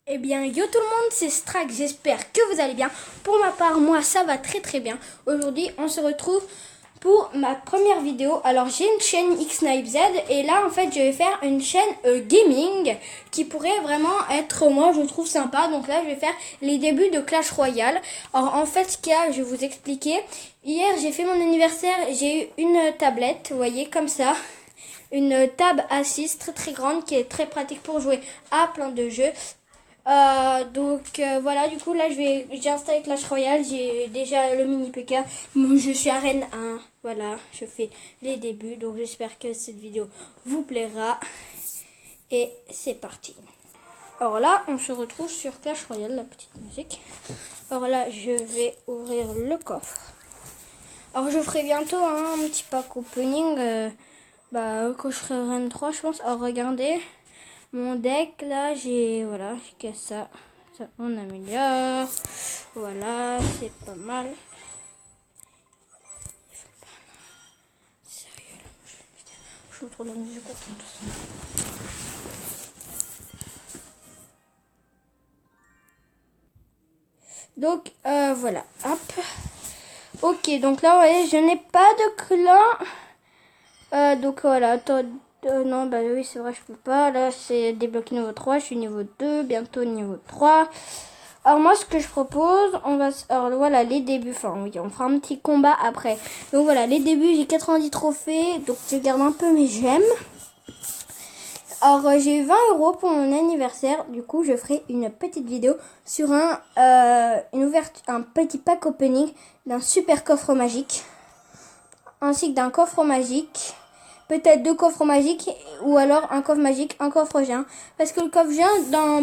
Eh bien, yo tout le monde, c'est Strack, j'espère que vous allez bien. Pour ma part, moi, ça va très très bien. Aujourd'hui, on se retrouve pour ma première vidéo. Alors, j'ai une chaîne XKnifeZ et là, en fait, je vais faire une chaîne gaming qui pourrait vraiment être, moi, je trouve sympa. Donc là, je vais faire les débuts de Clash Royale. Alors, en fait, ce qu'il y a, je vais vous expliquer. Hier, j'ai fait mon anniversaire, j'ai eu une tablette, vous voyez, comme ça. Une Tab A6 très très grande qui est très pratique pour jouer à plein de jeux. Voilà, du coup là j'ai installé Clash Royale, j'ai déjà le mini PK. Moi, je suis arène 1, voilà, je fais les débuts, donc j'espère que cette vidéo vous plaira. Et c'est parti. Alors là, on se retrouve sur Clash Royale, la petite musique. Alors là, je vais ouvrir le coffre. Alors je ferai bientôt un petit pack opening, quand je serai Reine 3 je pense. Alors regardez. Mon deck, là, j'ai que ça. Ça, on améliore. Voilà, c'est pas mal. Sérieux, là, je me trouve la musique au fond. Donc, voilà. Hop. Ok, donc là, vous voyez, je n'ai pas de clan. Donc voilà, non, bah oui, c'est vrai, je peux pas. Là, c'est débloqué niveau 3, je suis niveau 2, bientôt niveau 3. Alors moi, ce que je propose, alors voilà, les débuts, enfin oui, on fera un petit combat après. Donc voilà, les débuts, j'ai 90 trophées, donc je garde un peu mes gemmes. Alors j'ai eu 20 € pour mon anniversaire, du coup je ferai une petite vidéo sur un petit pack opening d'un super coffre magique, ainsi que d'un coffre magique. Peut-être 2 coffres magiques ou alors un coffre magique, un coffre géant. Parce que le coffre géant,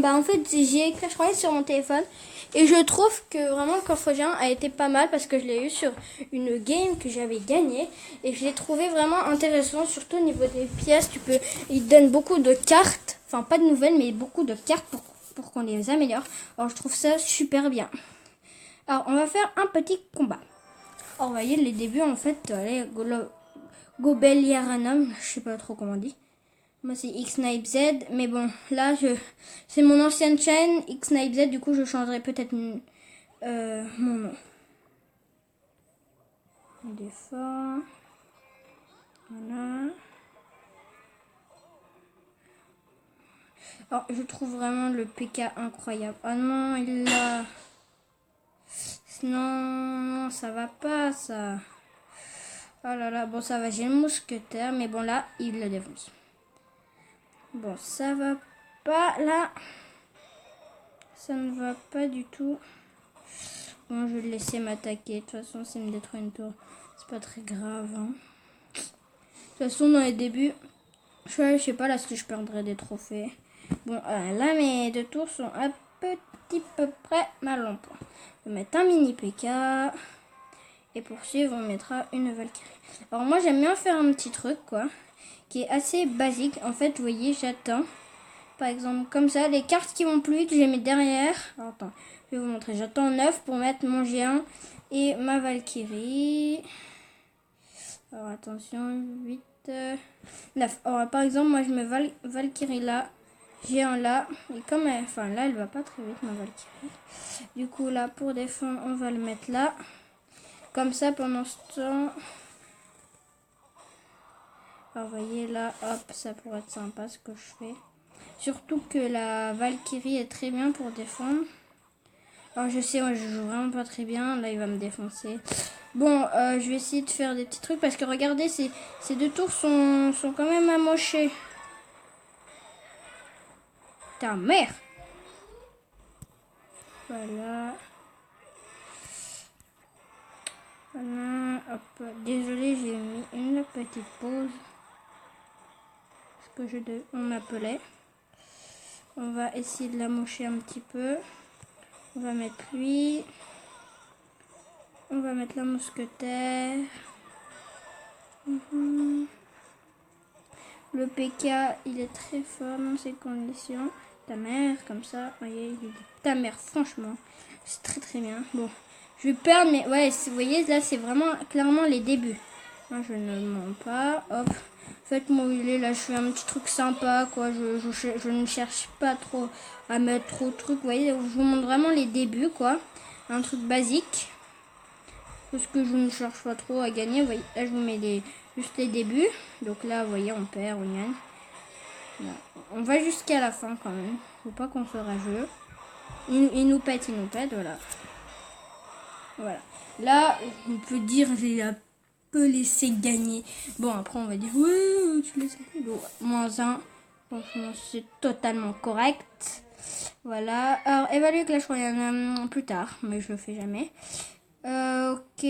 en fait, j'ai Clash Royale sur mon téléphone. Et je trouve que vraiment le coffre géant a été pas mal parce que je l'ai eu sur une game que j'avais gagnée. Et je l'ai trouvé vraiment intéressant, surtout au niveau des pièces. Il donne beaucoup de cartes, enfin pas de nouvelles, mais beaucoup de cartes pour qu'on les améliore. Alors je trouve ça super bien. Alors on va faire un petit combat. Alors vous voyez les débuts en fait, Gobeliaranum, je sais pas trop comment on dit. Moi c'est XKnifeZ, mais bon, là c'est mon ancienne chaîne XKnifeZ, du coup je changerai peut-être mon nom. Des fois, voilà. Alors je trouve vraiment le PK incroyable. Ah non, il l'a. Non, ça va pas ça. Oh là là, bon ça va, j'ai le mousquetaire, mais bon là, il le défonce. Bon, ça va pas là. Ça ne va pas du tout. Bon, je vais le laisser m'attaquer. De toute façon, s'il me détruit une tour, c'est pas très grave. Hein. De toute façon, dans les débuts, je sais pas là si je perdrai des trophées. Bon, là, mes 2 tours sont à petit peu près mal en point. On va mettre un mini PK. Et pour suivre, on mettra une Valkyrie. Alors, moi, j'aime bien faire un petit truc, quoi, qui est assez basique. En fait, vous voyez, j'attends. Par exemple, comme ça, les cartes qui vont plus vite, je les mets derrière. Alors, attends, je vais vous montrer. J'attends 9 pour mettre mon G1 et ma Valkyrie. Alors, attention, 8, 9. Alors, par exemple, moi, je mets Valkyrie là, G1 là. Et comme là, elle va pas très vite, ma Valkyrie. Du coup, là, pour défendre, on va le mettre là. Comme ça, pendant ce temps... Alors, vous voyez, là, hop, ça pourrait être sympa ce que je fais. Surtout que la Valkyrie est très bien pour défendre. Alors je sais, moi je joue vraiment pas très bien. Là il va me défoncer. Bon, je vais essayer de faire des petits trucs. Parce que regardez, ces 2 tours sont quand même amochés. Ta mère. Voilà. Voilà. Hop. Désolé, j'ai mis une petite pause. Parce que on m'appelait. On va essayer de l'amocher un petit peu. On va mettre lui. On va mettre la mousquetaire. Le PK, il est très fort dans ces conditions. Ta mère, comme ça. Vous voyez, il dit ta mère, franchement. C'est très très bien. Bon, je vais perdre, mais ouais, vous voyez, là, c'est vraiment clairement les débuts. Moi, je ne mens pas. Hop. En fait, moi, là, je fais un petit truc sympa, quoi. Je ne cherche pas trop à mettre trop de trucs. Vous voyez, je vous montre vraiment les débuts, quoi. Un truc basique. Parce que je ne cherche pas trop à gagner. Vous voyez, là, je vous mets juste les débuts. Donc là, vous voyez, on perd, on gagne. Là, on va jusqu'à la fin, quand même. Faut pas qu'on soit rageux. Il nous pète, voilà. Voilà. Là, on peut dire j'ai un peu laissé gagner. Bon, après, on va dire, ouais, tu laisses gagner. Bon, -1. Franchement, c'est totalement correct. Voilà. Alors, évaluer Clash Royale plus tard, mais je le fais jamais. Ok.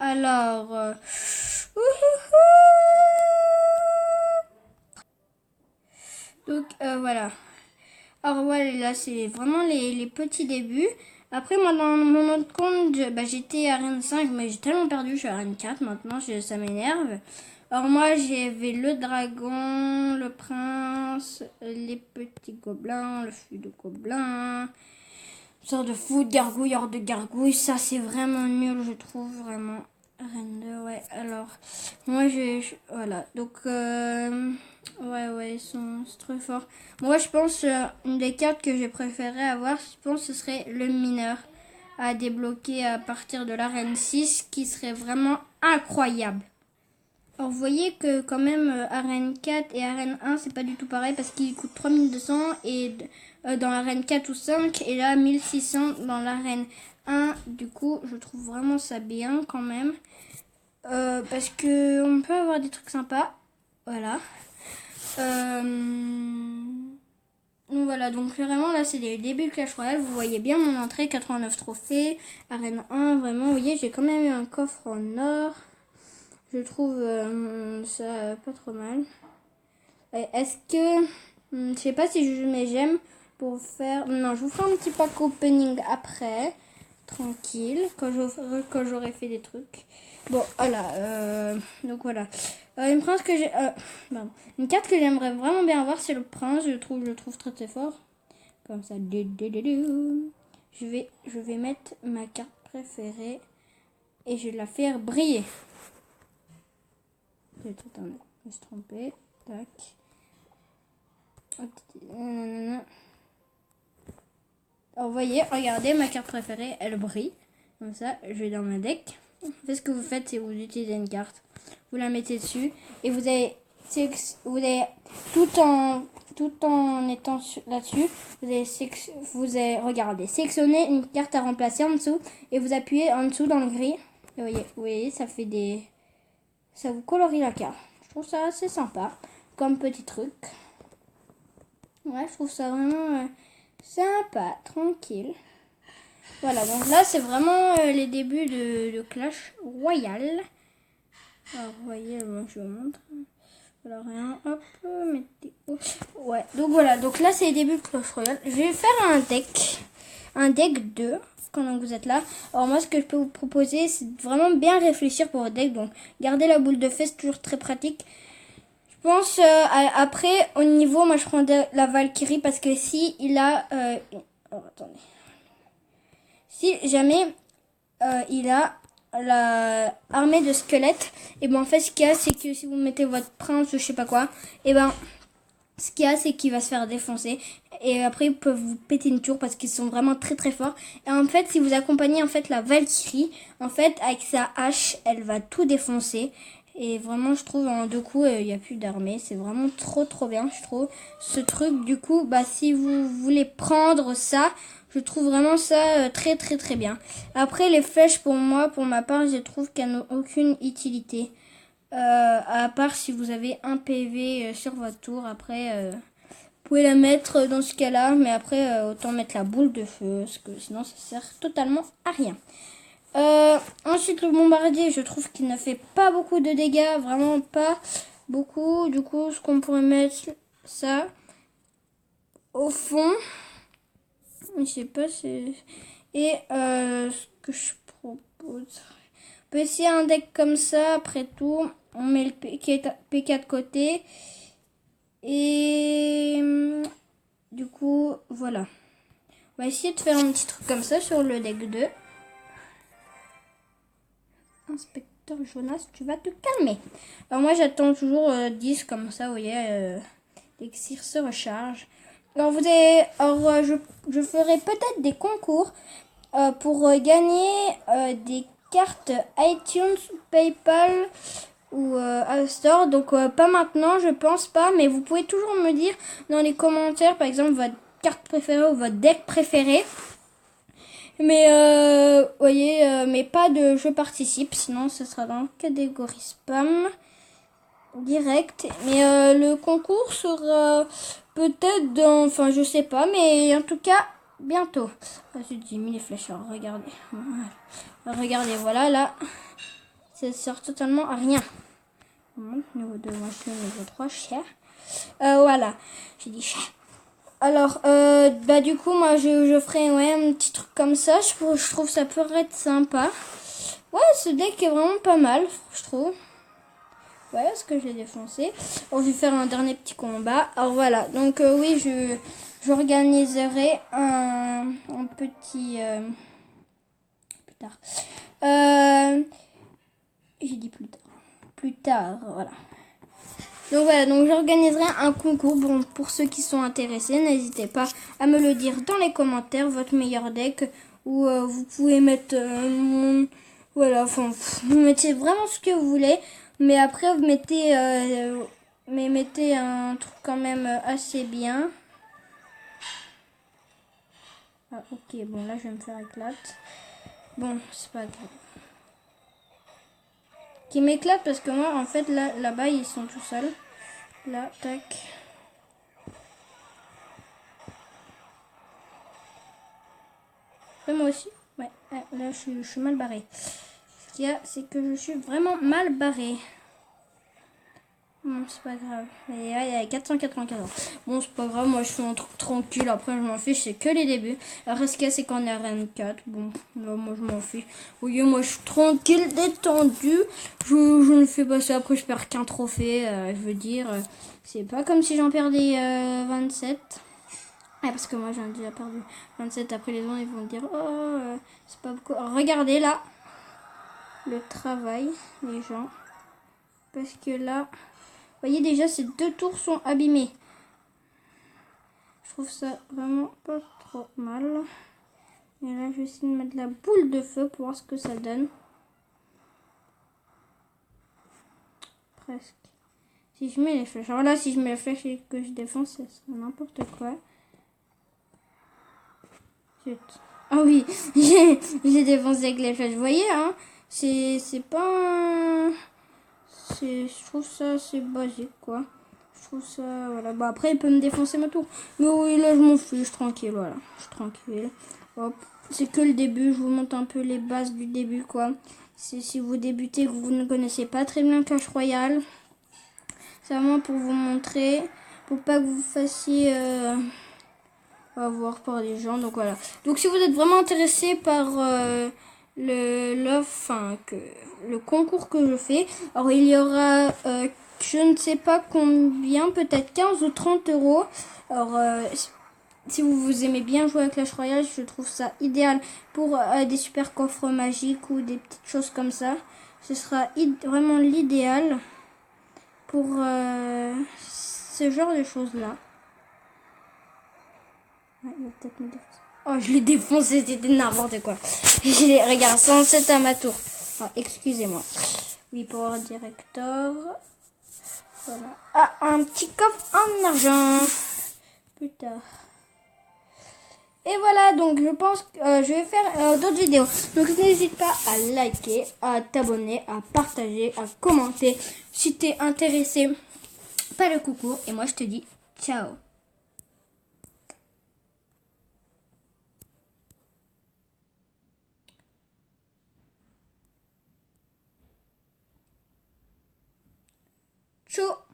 Alors. Donc, voilà. Alors voilà, là c'est vraiment les petits débuts. Après moi dans mon autre compte, j'étais à Arène 5, mais j'ai tellement perdu, je suis à Arène 4 maintenant, ça m'énerve. Alors moi j'avais le dragon, le prince, les petits gobelins, le fût de gobelins, sorte de fou de gargouille, hors de gargouille, ça c'est vraiment nul je trouve, vraiment. Arène 2, ouais, alors moi voilà, donc ouais, c'est très fort. Moi, je pense, une des cartes que j'ai préféré avoir, je pense, ce serait le mineur à débloquer à partir de l'arène 6, qui serait vraiment incroyable. Alors, vous voyez que quand même, arène 4 et arène 1, c'est pas du tout pareil, parce qu'il coûte 3200 et dans l'arène 4 ou 5, et là, 1600 dans l'arène 1. Du coup, je trouve vraiment ça bien quand même. Parce que on peut avoir des trucs sympas. Voilà. Donc voilà, donc vraiment là c'est les débuts de Clash Royale. Vous voyez bien mon entrée, 89 trophées, arène 1, vraiment, vous voyez, j'ai quand même eu un coffre en or. Je trouve ça pas trop mal. Est-ce que, je sais pas si je mets j'aime pour faire, non, je vous ferai un petit pack opening après, tranquille, quand j'aurai fait des trucs. Bon, voilà, donc voilà. Une prince que j'ai, une carte que j'aimerais vraiment bien avoir, c'est le prince. Je le trouve très très fort. Comme ça. Je vais mettre ma carte préférée et je vais la faire briller. Attendez, je me suis trompée. Tac. Alors, vous voyez, regardez, ma carte préférée, elle brille. Comme ça, je vais dans ma deck. Ce que vous faites, c'est vous utilisez une carte, vous la mettez dessus et vous avez tout en étant là-dessus, vous avez regardé, sélectionner une carte à remplacer en dessous et vous appuyez en dessous dans le gris. Et vous voyez, ça vous colorie la carte. Je trouve ça assez sympa comme petit truc. Ouais, je trouve ça vraiment sympa, tranquille. Voilà, donc là, c'est vraiment les débuts de Clash Royale. Alors, vous voyez, moi, je vous montre. Voilà, rien, hop, météo. Ouais, donc voilà, donc là, c'est les débuts de Clash Royale. Je vais faire un deck 2, quand vous êtes là. Alors, moi, ce que je peux vous proposer, c'est vraiment bien réfléchir pour votre deck. Donc, garder la boule de fée, c'est toujours très pratique. Je pense, après, au niveau, moi, je prends la Valkyrie, parce que si il a... oh, attendez. Si jamais il a la armée de squelettes, et ben en fait ce qu'il y a c'est que si vous mettez votre prince ou je sais pas quoi, et ben ce qu'il y a c'est qu'il va se faire défoncer et après ils peuvent vous péter une tour parce qu'ils sont vraiment très très forts. Et en fait si vous accompagnez en fait la Valkyrie, en fait avec sa hache elle va tout défoncer. Et vraiment je trouve en 2 coups il n'y a plus d'armée, c'est vraiment trop bien je trouve ce truc. Du coup si vous voulez prendre ça, je trouve vraiment ça très bien. Après les flèches pour ma part, je trouve qu'elles n'ont aucune utilité. À part si vous avez un PV sur votre tour. Après, vous pouvez la mettre dans ce cas-là. Mais après, autant mettre la boule de feu. Parce que sinon, ça sert totalement à rien. Ensuite, le bombardier, je trouve qu'il ne fait pas beaucoup de dégâts. Vraiment pas beaucoup. Du coup, ce qu'on pourrait mettre, ça, au fond... Je sais pas si... Et ce que je propose... On peut essayer un deck comme ça. Après tout, on met le PK de côté. Et du coup, voilà. On va essayer de faire un petit truc comme ça sur le deck 2. Docteur Jonas, tu vas te calmer. Alors moi j'attends toujours 10 comme ça, vous voyez, l'élixir se recharge. Alors je ferai peut-être des concours pour gagner des cartes iTunes, PayPal ou App Store. Donc pas maintenant, je pense pas, mais vous pouvez toujours me dire dans les commentaires, par exemple, votre carte préférée ou votre deck préféré. Mais voyez, mais pas de je participe, sinon ce sera dans la catégorie spam direct. Mais le concours sera peut-être dans, enfin je sais pas, mais en tout cas bientôt. J'ai mis les flèches, alors regardez. Regardez, voilà, là, ça sert totalement à rien. Niveau 2, moi je suis niveau 3, cher. Voilà, j'ai dit cher. Alors, bah du coup, moi je ferai un petit truc comme ça. Je trouve ça pourrait être sympa. Ouais, ce deck est vraiment pas mal, je trouve. Ouais, ce que j'ai défoncé. Alors, je vais faire un dernier petit combat. Alors voilà, donc oui, j'organiserai un petit... plus tard. J'ai dit plus tard. Plus tard, voilà. Donc voilà, donc j'organiserai un concours. Bon, pour ceux qui sont intéressés, n'hésitez pas à me le dire dans les commentaires, votre meilleur deck. Ou vous pouvez mettre voilà, enfin, vous mettez vraiment ce que vous voulez. Mais après, vous mettez, mettez un truc quand même assez bien. Ah, ok, bon, là, je vais me faire éclate. Bon, c'est pas grave. Qui m'éclate parce que moi, en fait, là-bas, ils sont tout seuls. Là, tac. Et moi aussi. Ouais, là, je suis mal barré. Ce qu'il y a, c'est que je suis vraiment mal barré. Bon, c'est pas grave. Il y a 494. Bon, c'est pas grave. Moi, je suis un truc tranquille. Après, je m'en fiche. C'est que les débuts. Alors, ce qu'il y a, c'est qu'on est à Rennes 4. Bon, là, moi, je m'en fiche. Vous voyez, moi, je suis tranquille, détendu. Je ne fais pas ça. Après, je perds qu'un trophée. Je veux dire, c'est pas comme si j'en perdais 27. Ouais, parce que moi, j'en ai déjà perdu 27. Après, les gens, ils vont me dire, oh, c'est pas beaucoup. Alors, regardez là le travail, les gens. Parce que là... Vous voyez déjà, ces 2 tours sont abîmés. Je trouve ça vraiment pas trop mal. Et là, je vais essayer de mettre la boule de feu pour voir ce que ça donne. Presque. Si je mets les flèches. Alors là, si je mets les flèches et que je défonce, ça sera n'importe quoi. Zut. Ah oui, j'ai défoncé avec les flèches. Vous voyez, hein, c'est pas... Je trouve ça assez basique, quoi. Je trouve ça, voilà. Bah après, il peut me défoncer ma tour. Mais oui, là, je m'en fiche, tranquille, voilà. Je suis tranquille. Hop. C'est que le début, je vous montre un peu les bases du début, quoi. Si vous débutez, que vous ne connaissez pas très bien Clash Royale, c'est vraiment pour vous montrer, pour pas que vous fassiez avoir par les gens. Donc voilà. Donc si vous êtes vraiment intéressé par le concours que je fais, alors il y aura je ne sais pas combien, peut-être 15 ou 30 euros. Alors si vous aimez bien jouer à Clash Royale, je trouve ça idéal pour des super coffres magiques ou des petites choses comme ça. Ce sera vraiment l'idéal pour ce genre de choses là. Ouais, il va peut-être me défoncer. Oh, je l'ai défoncé, c'était n'importe quoi. Regarde, 107 à ma tour. Oh, excusez-moi. Oui, Power Director. Voilà. Ah, un petit coffre en argent. Plus tard. Et voilà, donc je pense que je vais faire d'autres vidéos. Donc n'hésite pas à liker, à t'abonner, à partager, à commenter si t'es intéressé par le concours. Et moi je te dis ciao. Ciao.